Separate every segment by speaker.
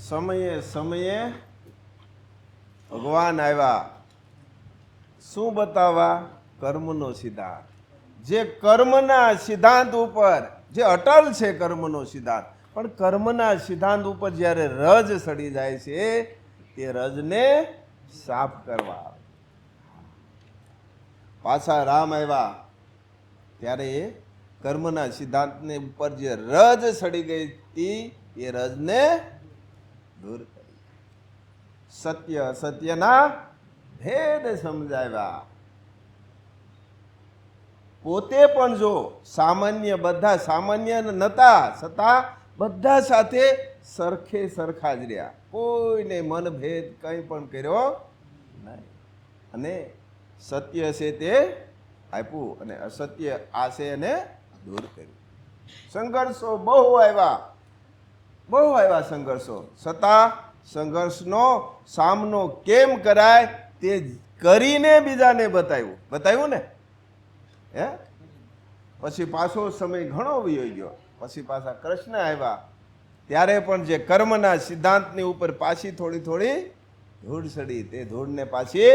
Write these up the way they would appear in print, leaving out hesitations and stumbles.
Speaker 1: સમયે સમયે ભગવાન આવ્યા. શું બતાવવા? કર્મનો સિદ્ધાંત. જે કર્મના સિદ્ધાંત ઉપર, જે અટલ છે કર્મનો સિદ્ધાંત, પણ કર્મના સિદ્ધાંત ઉપર જ્યારે રજ સડી જાય છે તે રજને સાફ કરવા પાછા રામ આવ્યા. ત્યારે એ કર્મના સિદ્ધાંતને ઉપર જે રજ સડી ગઈ હતી એ રજને દૂર કરી. સત્ય અસત્યના ભેદ સમજાવ્યા. પોતે પણ જો સામાન્ય, બધા સામાન્ય નતા છતાં બધા સાથે સરખે સરખા જ રહ્યા. કોઈને મનભેદ કંઈ પણ કર્યો નહીં. અને સત્ય છે તે આપ્યું અને અસત્ય આ છે એને દૂર કર્યું. સંઘર્ષો બહુ આવ્યા સંઘર્ષો, છતાં સંઘર્ષનો સામનો કેમ કરાય તે કરીને બીજાને બતાવ્યું ને. પછી પાછો સમય ઘણો વયો ગયો. પછી પાછા કૃષ્ણ આવ્યા. ત્યારે પણ જે કર્મના સિદ્ધાંતની ઉપર પાછી થોડી થોડી ધૂળ ચડી, તે ધૂળને પાછી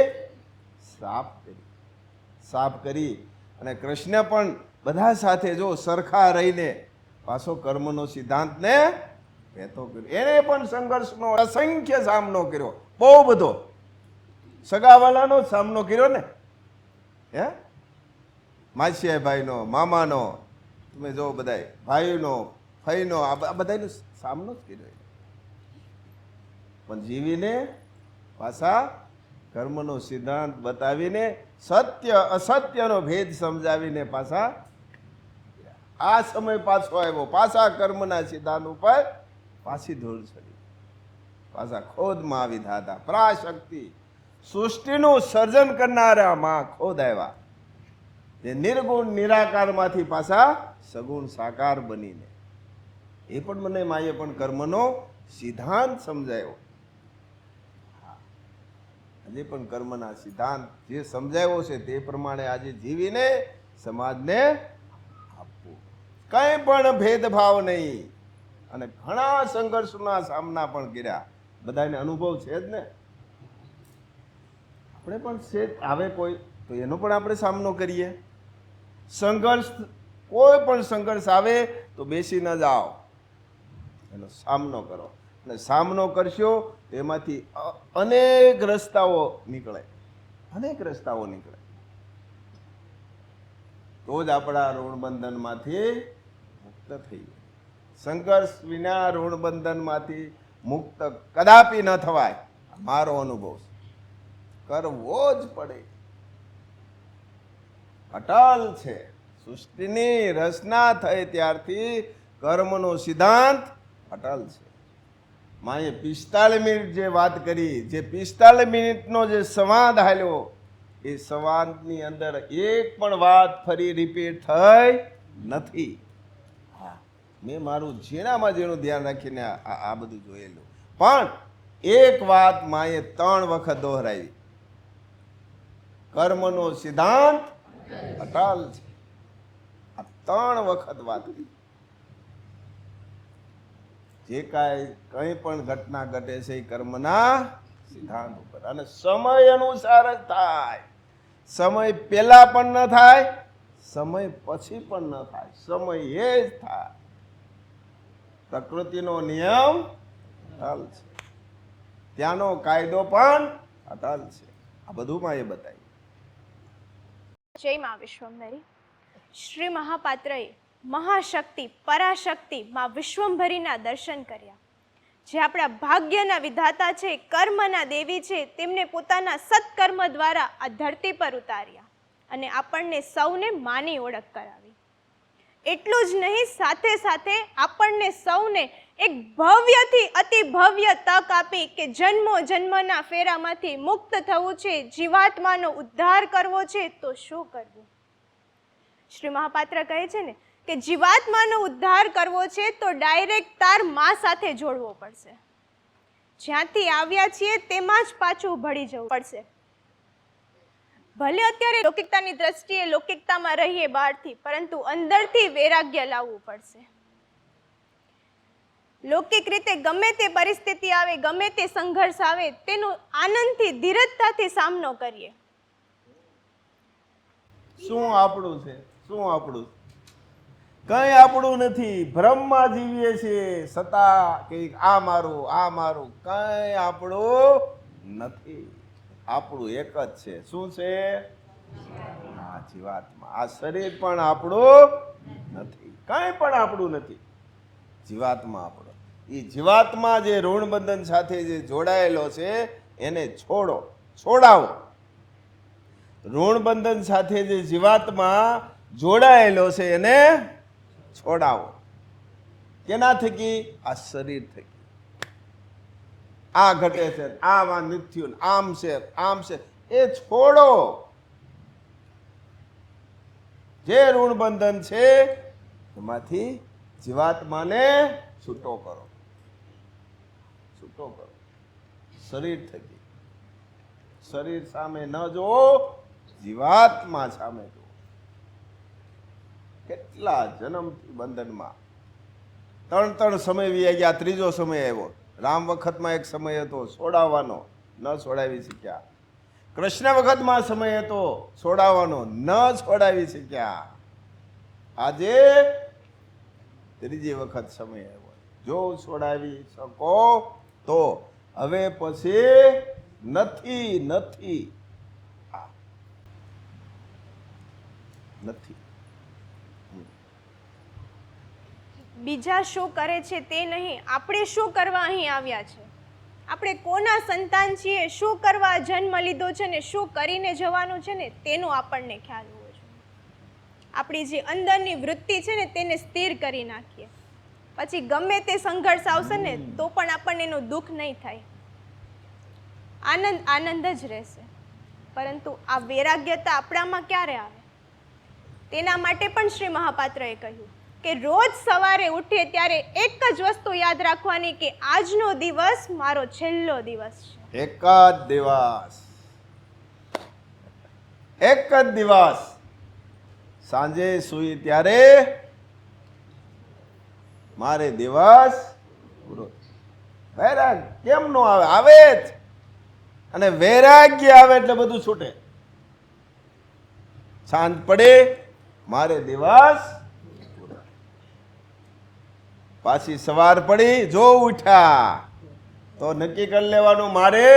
Speaker 1: સાફ કરી અને કૃષ્ણ પણ બધા સાથે જો સરખા રહીને પાછો કર્મનો સિદ્ધાંતને વહેતો કર્યો. એને પણ સંઘર્ષનો અસંખ્ય સામનો કર્યો, બહુ બધો. સગાવાલાનો સામનો કર્યો ને. માસિયા ભાઈનો, મામાનો, તમે જો બધાય ભાઈનો, ફઈનો, આ બધાનો સામનો જ કર્યો. પણ જીવીને પાછા કર્મનો સિદ્ધાંત બતાવીને સત્ય અસત્યનો ભેદ સમજાવીને પાછા આ સમય પાછો આવ્યો. પાછા કર્મના સિદ્ધાંત ઉપર પાછી ધૂળ ચડી. પાછા ખોદમાં આવી ધાતા પરાશક્તિ સૃષ્ટિનું સર્જન કરનારા માં ખોદ આવ્યા. જે નિર્ગુણ નિરાકારમાંથી પાછા સગુણ સાકાર બનીને એ પણ મને માએ પણ કર્મનો સિદ્ધાંત સમજાયો. હજી પણ કર્મના સિદ્ધાંત જે સમજાયો છે તે પ્રમાણે આજે જીવીને સમાજને આપવું. કંઈ પણ ભેદભાવ નહીં. અને ઘણા સંઘર્ષના સામના પણ કર્યા. બધાને અનુભવ છે જ ને. આપણે પણ છે આવે કોઈ તો એનો પણ આપણે સામનો કરીએ. સંઘર્ષ, કોઈ પણ સંઘર્ષ આવે તો બેસી ન જાઓ, એનો સામનો કરો. અને સામનો કરશો એમાંથી અનેક રસ્તાઓ નીકળે. તો જ આપણા ઋણબંધનમાંથી મુક્ત થઈએ. સંઘર્ષ વિના ઋણબંધનમાંથી મુક્ત કદાપી ન થવાય. મારો અનુભવ છે. કરવો જ પડે. અટલ છે. સૃષ્ટિની રચના થઈ ત્યારથી કર્મનો સિદ્ધાંત અટલ છે. માએ 45 મિનિટ જે વાત કરી, જે 45 મિનિટનો જે સંવાદ હાલ્યો, એ સંવાદની અંદર એક પણ વાત ફરી રિપીટ થઈ નથી. મેં મારું ઝીણામાં ઝીણું ધ્યાન રાખીને આ બધું જોયેલું. પણ એક વાત માએ 3 વખત દોહરાવી. કર્મનો સિદ્ધાંત અટલ છે. આ 3 વખત વાત કરી. જે કંઈ પણ ઘટના ઘટે છે એ કર્મના સિદ્ધાંત ઉપર અને સમય અનુસાર જ થાય. સમય પહેલા પણ ન થાય, સમય પછી પણ ન થાય, સમય એ જ થાય. પ્રકૃતિનો નિયમ અટલ છે. ત્યાંનો કાયદો પણ અટલ છે. આ બધુંમાં એ બતાવ્યું.
Speaker 2: જય મા વિશ્વંભરી. શ્રી મહાપાત્રએ મહાશક્તિ પરાશક્તિ માં વિશ્વંભરીના દર્શન કર્યા. જે આપણા ભાગ્યના વિધાતા છે, કર્મના દેવી છે, તેમને પોતાના સત્કર્મ દ્વારા આ ધરતી પર ઉતાર્યા અને આપણને સૌને માની ઓળખ કરાવી. એટલું જ નહીં, સાથે સાથે આપણને સૌને એક ભવ્યથી અતિ ભવ્ય તક આપી કે જન્મો જન્મના ફેરામાંથી મુક્ત થવું છે, જીવાત્માનો ઉદ્ધાર કરવો છે તો શું કરવું? શ્રી મહાપાત્ર કહે છે ને કે જીવાત્માનો ઉદ્ધાર કરવો છે તો ડાયરેક્ટ તાર માં સાથે જોડવો પડશે. જ્યાંથી આવ્યા છીએ તેમાં જ પાછું ભળી જવું પડશે. ભલે અત્યારે લૌકિકતાની દ્રષ્ટિએ લૌકિકતામાં રહીએ બહારથી, પરંતુ અંદરથી વૈરાગ્ય લાવવું પડશે. લૌકિક રીતે ગમે તે પરિસ્થિતિ આવે, ગમે તે સંઘર્ષ આવે, તેનો આનંદથી, ધીરજતાથી સામનો કરીએ.
Speaker 1: શું આપણું છે? શું આપણું? કંઈ આપણું નથી. ભ્રમમાં જીવીએ છીએ છતાં કે આ મારું, આ મારું. કંઈ આપણું નથી. આપણું એક જ છે. શું છે? આ જીવાત્મા. આ શરીર પણ આપણું નથી. કંઈ પણ આપણું નથી. જીવાત્મા આપણો. એ જીવાત્મા જે ઋણબંધન સાથે જે જોડાયેલો છે એને છોડો, છોડાવો. ઋણબંધન સાથે જે જીવાત્મા જોડાયેલો છે એને છોડાવો. કેના થકી? આ શરીર થકી. આ ઘટે છે, આ મિથ્યું, આમ છે, આમ છે, એ છોડો. જે ઋણબંધન છે એમાંથી જીવાત્માને છૂટો કરો, છૂટો કરો. શરીર થકી. શરીર સામે ન જોવો, જીવાત્મા સામે જુઓ. કેટલા જન્મથી બંધનમાં, ત્રણ સમય વી ગયા, ત્રીજો સમય આવ્યો. રામ વખતમાં એક સમય હતો છોડાવવાનો, ન છોડાવી શક્યા. કૃષ્ણ વખતમાં સમય હતો છોડાવવાનો, ન છોડાવી શક્યા. આજે ત્રીજી વખત સમય આવ્યો. જો છોડાવી શકો તો. હવે પછી નથી, નથી, નથી.
Speaker 2: બીજા શું કરે છે તે નહીં, આપણે શું કરવા અહીં આવ્યા છે, આપણે કોના સંતાન છીએ, શું કરવા જન્મ લીધો છે ને શું કરીને જવાનું છે ને તેનો આપણને ખ્યાલ હોવો જોઈએ. આપણી જે અંદરની વૃત્તિ છે ને તેને સ્થિર કરી નાખીએ. પછી ગમે તે સંઘર્ષ આવશે ને તો પણ આપણને એનું દુઃખ નહીં થાય. આનંદ આનંદ જ રહેશે. પરંતુ આ વૈરાગ્યતા આપણામાં ક્યારે આવે? તેના માટે પણ શ્રી મહાપાત્રએ કહ્યું કે રોજ સવારે ઉઠીએ ત્યારે એક જ વસ્તુ યાદ રાખવાની કે આજનો દિવસ મારો છેલ્લો દિવસ છે.
Speaker 1: એક જ દિવસ, એક જ દિવસ. સાંજે સૂઈ ત્યારે મારે દિવસ પૂરો. વૈરાગ કેમ નો આવે? આવે જ. અને વૈરાગ્ય આવે એટલે બધું છૂટે. સાંજ પડે મારે દિવસ, પાછી સવાર પડી, જો ઉઠ્યા તો નક્કી કરી લેવાનું મારે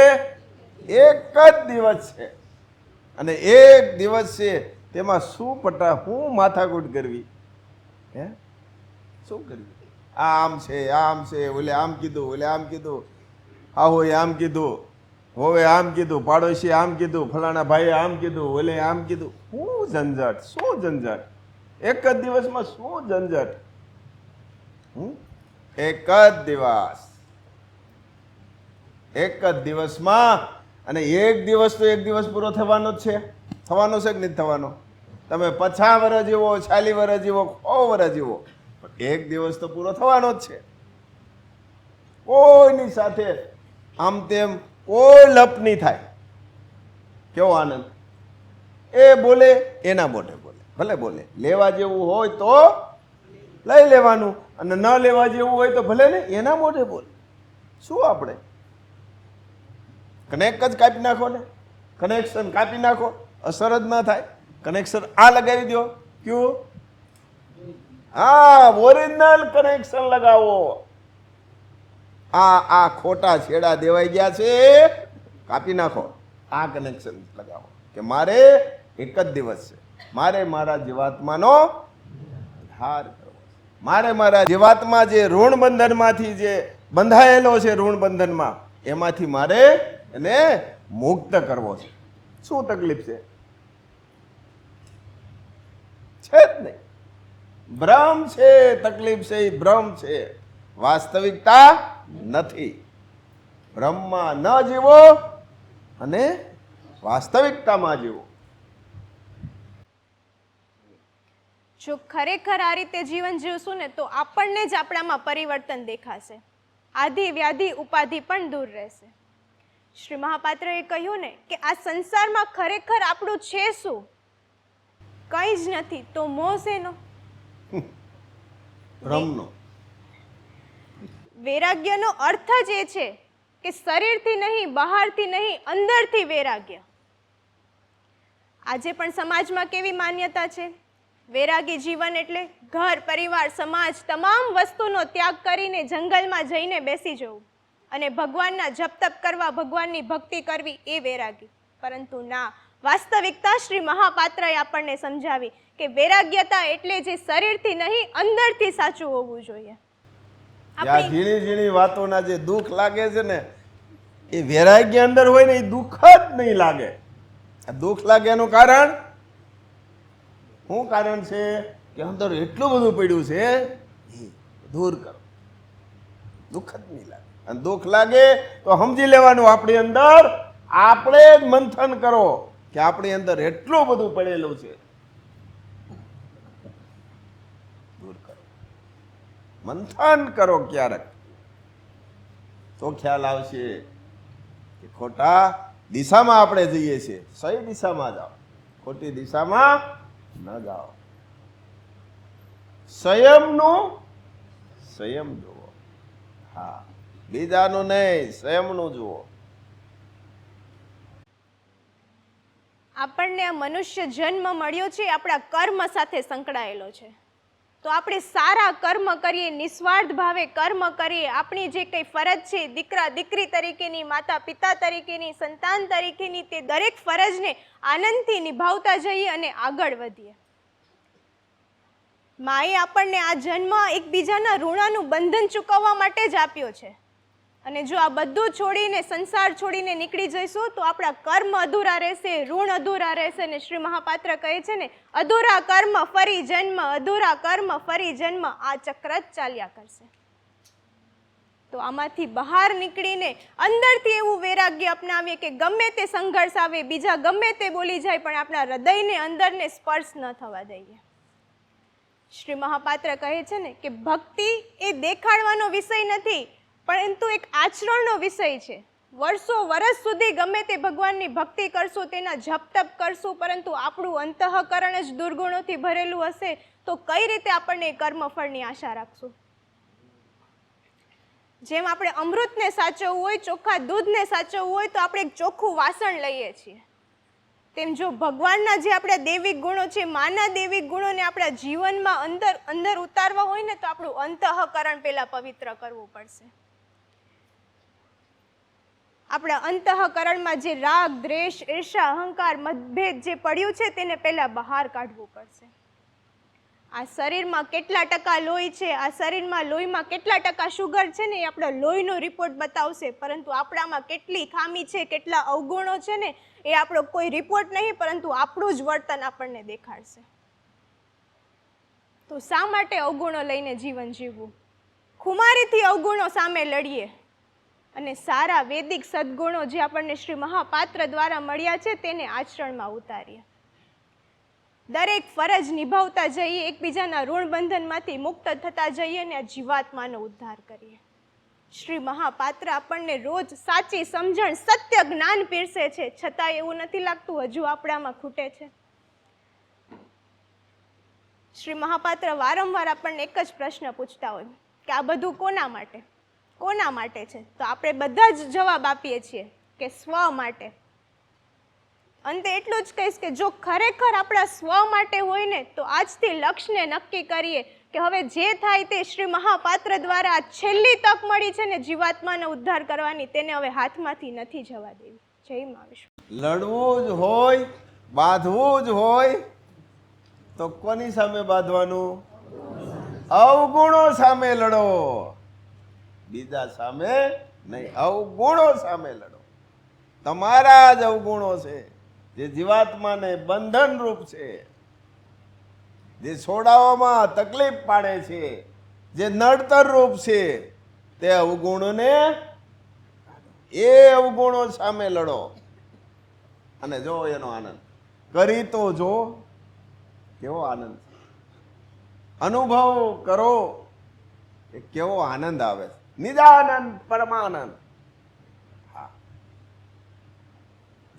Speaker 1: એક જ દિવસ છે. અને એક દિવસ છે તેમાં શું હું માથાકૂટ કરવી? હે, શું કરવી? આમ છે, આમ છે, ઓલે આમ કીધું, ઓલે આમ કીધું, આહોએ આમ કીધું, હોવે આમ કીધું, પાડોશી આમ કીધું, ફલાણા ભાઈએ આમ કીધું, ઓલે આમ કીધું. શું ઝંઝટ, શું ઝંઝટ! એક જ દિવસમાં શું ઝંઝટ! એક જ દિવસ, એક જ દિવસમાં. અને એક દિવસ તો એક દિવસ પૂરો થવાનો જ છે. થવાનો છે કે નહીં થવાનો? તમે 50 વર્ષ જીવો, 40 વર્ષ જીવો, 100 વર્ષ જીવો, પણ એક દિવસ તો પૂરો થવાનો જ છે. કોઈની સાથે આમ તેમ કોઈ લપ નહીં થાય. કેવો આનંદ! એ બોલે એના મોઢે બોલે, ભલે બોલે. લેવા જેવું હોય તો લઈ લેવાનું, અને ન લેવા જેવું હોય તો ભલે ને એના મોઢે બોલે. શું આપણે કનેક્ટ જ કાપી નાખો ને, કનેક્શન કાપી નાખો, અસર જ ના થાય. કનેક્શન આ લગાવી દો. ક્યું? હા, ઓરિજિનલ કનેક્શન લગાવો. આ ખોટા છેડા દેવાઈ ગયા છે, કાપી નાખો. આ કનેક્શન લગાવો કે મારે એક જ દિવસ છે, મારે મારા જીવાત્માનો ઉદ્ધાર કરવો છે. મારે મારા જીવાત્મા જે ઋણ બંધનમાંથી જે બંધાયેલો છે, ઋણ બંધનમાં એમાંથી મારે એને મુક્ત કરવો છે. શું તકલીફ છે? છે જ નહીં. ભ્રમ છે. તકલીફ છે એ ભ્રમ છે, વાસ્તવિકતા નથી. ભ્રમમાં ન જીવો અને વાસ્તવિકતામાં જીવો.
Speaker 2: જો ખરેખર આ રીતે જીવન જીવશું ને તો આપણને જ આપણામાં પરિવર્તન દેખાશે. આધિ વ્યાધિ ઉપાધિ પણ દૂર રહેશે. શ્રી મહાપાત્રએ કહ્યું ને કે આ સંસારમાં ખરેખર આપણું છે શું? કંઈ જ નથી. તો મોહ શેનો?
Speaker 1: ભ્રમનો.
Speaker 2: વૈરાગ્યનો અર્થ જ એ છે કે શરીરથી નહીં, બહારથી નહીં, અંદરથી વૈરાગ્ય. આજે પણ સમાજમાં કેવી માન્યતા છે? વૈરાગી જીવન એટલે ઘર, પરિવાર, સમાજ તમામ વસ્તુનો ત્યાગ કરીને જંગલમાં જઈને બેસી જવું અને ભગવાનના જપ તપ કરવા, ભગવાનની ભક્તિ કરવી, એ વૈરાગી. પરંતુ ના, વાસ્તવિકતા શ્રી મહાપાત્રએ આપણને સમજાવી કે વૈરાગ્યતા એટલે જે શરીરથી નહીં, અંદરથી સાચું હોવું જોઈએ.
Speaker 1: આ ઝીણી ઝીણી વાતોના જે દુઃખ લાગે છે ને, એ વૈરાગ્ય અંદર હોય ને, એ દુઃખ જ નહીં લાગે. આ દુઃખ લાગે એનું કારણ શું કારણ છે કે અંદર એટલું બધું પડ્યું છે, એ દૂર કરો, દુઃખ જ નહીં લાગે. અને દુઃખ લાગે તો સમજી લેવાનું, આપણી અંદર આપણે જ મંથન કરો કે આપણી અંદર એટલું બધું પડેલું છે. દૂર કરો, મંથન કરો ક્યારેક, તો ખ્યાલ આવશે કે ખોટા દિશામાં આપણે જઈએ છીએ. સહી દિશામાં જાઓ, ખોટી દિશામાં ન જાઓ. સંયમ જુઓ. હા, બીજાનું નહીં, સંયમનું જુઓ.
Speaker 2: આપણને આ મનુષ્ય જન્મ મળ્યો છે આપણા કર્મ સાથે સંકળાયેલો છે. તો આપણે સારા કર્મ કરીએ, નિસ્વાર્થ ભાવે કર્મ કરીએ, આપણી જે કંઈ ફરજ છે, દીકરા દીકરી તરીકેની, માતા પિતા તરીકેની, સંતાન તરીકેની, તે દરેક ફરજને આનંદથી નિભાવતા જઈએ અને આગળ વધીએ. માએ આપણને આ જન્મ એકબીજાના ઋણનું બંધન ચૂકવવા માટે જ આપ્યો છે. અને જો આ બધું છોડીને, સંસાર છોડીને નીકળી જઈશું તો આપણા કર્મ અધૂરા રહેશે, ઋણ અધૂરા રહેશે. અને શ્રી મહાપાત્ર કહે છે ને, અધૂરા કર્મ ફરી જન્મ, અધૂરા કર્મ ફરી જન્મ, આ ચક્ર જ ચાલ્યા કરશે. તો આમાંથી બહાર નીકળીને અંદરથી એવું વૈરાગ્ય અપનાવીએ કે ગમે તે સંઘર્ષ આવે, બીજા ગમે તે બોલી જાય, પણ આપણા હૃદયને, અંદરને સ્પર્શ ન થવા દઈએ. શ્રી મહાપાત્ર કહે છે ને કે ભક્તિ એ દેખાડવાનો વિષય નથી, પરંતુ એક આચરણનો વિષય છે. વર્ષો વર્ષ સુધી ગમે તે ભગવાનની ભક્તિ કરશું, તેના જપ તપ કરશું, પરંતુ આપણું અંતઃકરણ જ દુર્ગુણોથી ભરેલું હશે તો કઈ રીતે આપણને કર્મફળની આશા રાખશું? જેમ આપણે અમૃતને સાચવવું હોય, ચોખ્ખા દૂધને સાચવવું હોય, તો આપણે એક ચોખ્ખું વાસણ લઈએ છીએ. તેમ જો ભગવાનના જે આપણા દૈવિક ગુણો છે, માના દૈવિક ગુણોને આપણા જીવનમાં અંદર ઉતારવા હોય ને, તો આપણું અંતઃકરણ પહેલા પવિત્ર કરવું પડશે. આપણા અંતઃકરણમાં જે રાગ, દ્વેષ, ઈર્ષા, અહંકાર, મતભેદ જે પડ્યું છે, તેને પહેલા બહાર કાઢવું પડશે. આ શરીરમાં કેટલા ટકા લોહી છે, આ શરીરમાં લોહીમાં કેટલા ટકા શુગર છે ને, એ આપણો લોહીનો રિપોર્ટ બતાવશે. પરંતુ આપણામાં કેટલી ખામી છે, કેટલા અવગુણો છે ને, એ આપણો કોઈ રિપોર્ટ નહીં, પરંતુ આપણું જ વર્તન આપણને દેખાડશે. તો શા માટે અવગુણો લઈને જીવન જીવવું? ખુમારીથી અવગુણો સામે લડીએ અને સારા વૈદિક સદગુણો જે આપણને શ્રી મહાપાત્ર દ્વારા મળ્યા છે, તેને આચરણમાં ઉતારીએ. દરેક ફરજ નિભાવતા જઈએ, એકબીજાના ઋણ બંધનમાંથી મુક્ત થતા જઈએ અને આ જીવાત્માનો ઉદ્ધાર કરીએ. શ્રી મહાપાત્ર આપણને રોજ સાચી સમજણ, સત્ય જ્ઞાન પીરસે છે, છતાં એવું નથી લાગતું હજુ આપણામાં ખૂટે છે. શ્રી મહાપાત્ર વારંવાર આપણને એક જ પ્રશ્ન પૂછતા હોય કે આ બધું કોના માટે, કોના માટે છે? તો આપણે બધા જ જવાબ આપીએ છીએ કે સ્વ માટે. અંતે એટલું જ કહીશ કે જો ખરેખર આપણા સ્વ માટે હોય ને, તો આજથી લક્ષ્યને નક્કી કરીએ કે હવે જે થાય તે શ્રી મહાપાત્ર દ્વારા છેલ્લી તક મળી છે ને જીવાત્માનો ઉદ્ધાર કરવાની, તેને હવે હાથમાંથી નથી જવા દેવી. જય મા વિષ્ણુ.
Speaker 1: લડવું જ હોય, બાંધવું જ હોય, તો કોની સામે બાંધવાનું? અવગુણો સામે લડો, બીજા સામે નહીં, અવગુણો સામે લડો. તમારા જ અવગુણો છે જે જીવાત્માને બંધન રૂપ છે, જે છોડાવવામાં તકલીફ પાડે છે, જે નડતર રૂપ છે, તે અવગુણોને, એ અવગુણો સામે લડો અને જો એનો આનંદ કરી તો જો કેવો આનંદ, અનુભવ કરો કે કેવો આનંદ આવે, નિજાનંદ પરમાનંદ. હા,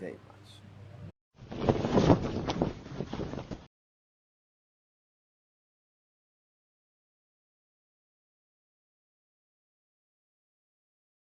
Speaker 1: જય મા.